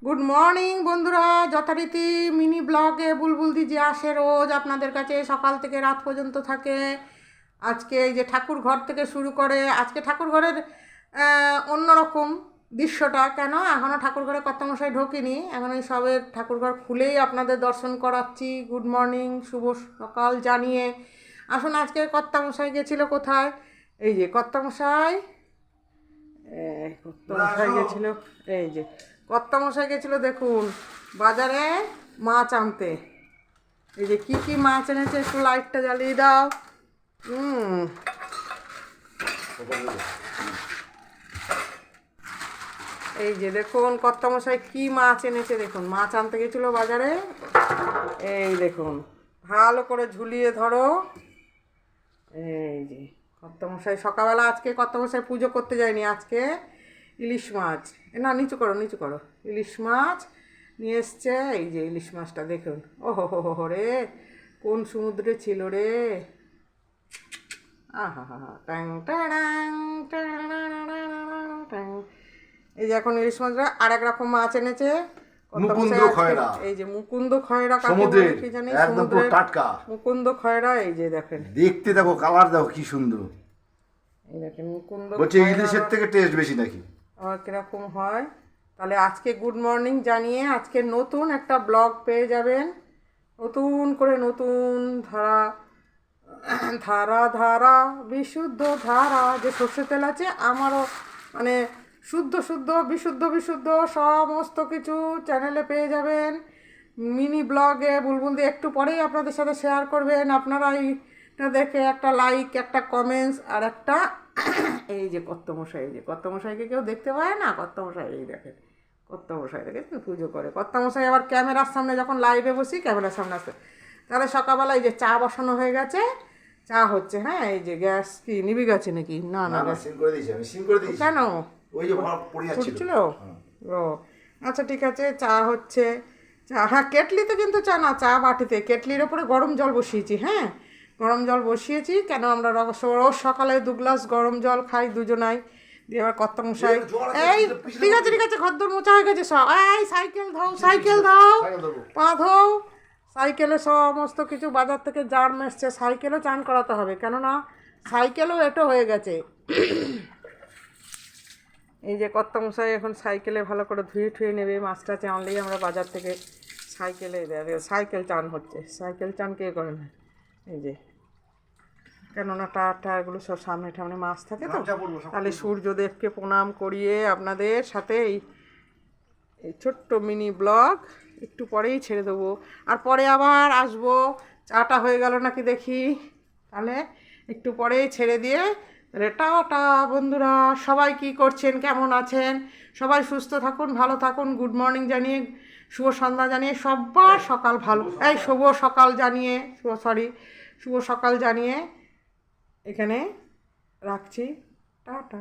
Good morning বন্ধুরা, যথারীতি mini ব্লগে বুলবুল দি যে আসে রোজ আপনাদের কাছে, সকাল থেকে রাত পর্যন্ত থাকে। আজকে এই যে ঠাকুর ঘর থেকে শুরু করে, আজকে ঠাকুর ঘরের অন্যরকম দৃশ্যটা। কেন এখনও ঠাকুর ঘরে কর্তামশাই ঢোকেনি, এখন এই সবে ঠাকুর ঘর খুলেই আপনাদের দর্শন করাচ্ছি। গুড মর্নিং, শুভ সকাল জানিয়ে আসুন। আজকে কর্তামশাই গেছিলো কোথায়? এই যে কর্তামশাই কর্তামশাই গেছিল, এই যে কর্তামশাই গেছিল দেখুন বাজারে মাছ আনতে। এই যে কি কি মাছ এনেছে, একটু লাইটটা জ্বালিয়ে দাও। এই যে দেখুন কর্তামশাই কি মাছ এনেছে, দেখুন মাছ আনতে গেছিল বাজারে। এই দেখুন ভালো করে ঝুলিয়ে ধরো। এই যে কর্তামশাই সকালবেলা, আজকে কর্তামশাই পুজো করতে যায়নি, আজকে ইলিশ মাছ, না নিচু করো নিচু করো, ইলিশ মাছ নিয়ে এসছে। এই যে ইলিশ মাছটা দেখুন, ও হো রে, কোন সমুদ্রে ছিল রে। আহা হা হা, ট্যাং ট্যাং ট্যাং। এই যে এখন ইলিশ মাছটা আর এক রকম মাছ এনেছে এই যে মুকুন্দ খয়রা, সমুদ্রের কি জানি, একদম পুরো টাটকা মুকুন্দ খয়রা। এই যে দেখেন, দেখতে দেখো, কালার দেখো কি সুন্দর। এই দেখেন মুকুন্দ বলছে ইলিশের থেকে টেস্ট বেশি নাকি, আবার কিরকম হয়। তাহলে আজকে গুড মর্নিং জানিয়ে আজকে নতুন একটা ব্লগ পেয়ে যাবেন, নতুন করে, নতুন ধারা ধারা ধারা বিশুদ্ধ ধারা, যে সর্ষের তেল আছে আমারও, মানে শুদ্ধ শুদ্ধ বিশুদ্ধ বিশুদ্ধ সমস্ত কিছু চ্যানেলে পেয়ে যাবেন। মিনি ব্লগে বুলবুল দিয়ে একটু পরেই আপনাদের সাথে শেয়ার করবেন। আপনারা এইটা দেখে একটা লাইক, একটা কমেন্টস আর একটা এই যে কর্তামশাই, এই যে কর্তামশাইকে কেউ দেখতে পায় না, কর্তামশাই এই দেখেন, কর্তামশাই দেখেন পুজো করে। কর্তামশাই আবার ক্যামেরার সামনে যখন লাইভে বসি ক্যামেরার সামনে আসে। তাহলে সকালবেলা এই যে চা বসানো হয়ে গেছে, চা হচ্ছে। হ্যাঁ, এই যে গ্যাস কি নিভে গেছে নাকি? না না, গ্যাস সিম করে দিয়েছি, আমি সিম করে দিয়েছি। কেন? ওই যে পড়ে ফুটছিল? ও আচ্ছা ঠিক আছে, চা হচ্ছে। চা, হ্যাঁ কেটলিতে কিন্তু চা না, চা বাটিতে, কেটলির ওপরে গরম জল বসিয়েছি। হ্যাঁ, গরম জল বসিয়েছি, কেন আমরা রোজ সকালে 2 গ্লাস গরম জল খাই দুজনাই। দিয়ে এবার কর্তামশাই, এই ঠিক আছে ঠিক আছে, ঘরদোর মোছা হয়ে গেছে সব। এই সাইকেল ধাও, সাইকেল ধাও, পা ধাও। সাইকেলে সমস্ত কিছু বাজার থেকে জার্ম এসছে, সাইকেলও চান করাতে হবে, কেননা সাইকেলও এটো হয়ে গেছে। এই যে কর্তামশাই এখন সাইকেলে ভালো করে ধুয়ে ঠুয়ে নেবে, মাছটা চানলেই আমরা বাজার থেকে সাইকেলে দেবে, সাইকেল চান হচ্ছে। সাইকেল চান কে করে না, এই যে, কেননা টায়ারগুলো সব সামনে ঠামনে মাছ থাকে তো। তাহলে সূর্যদেবকে প্রণাম করিয়ে আপনাদের সাথে এই ছোট্ট মিনি ব্লগ একটু পরেই ছেড়ে দেবো, আর পরে আবার আসবো। চাটা হয়ে গেল নাকি দেখি, তাহলে একটু পরেই ছেড়ে দিয়ে তাহলে টাটা বন্ধুরা। সবাই কি করছেন, কেমন আছেন? সবাই সুস্থ থাকুন, ভালো থাকুন। গুড মর্নিং জানিয়ে, শুভ সন্ধ্যা জানিয়ে, সবার সকাল ভালো, এই শুভ সকাল জানিয়ে, শুভ সকাল জানিয়ে এখানে রাখছি। টাটা।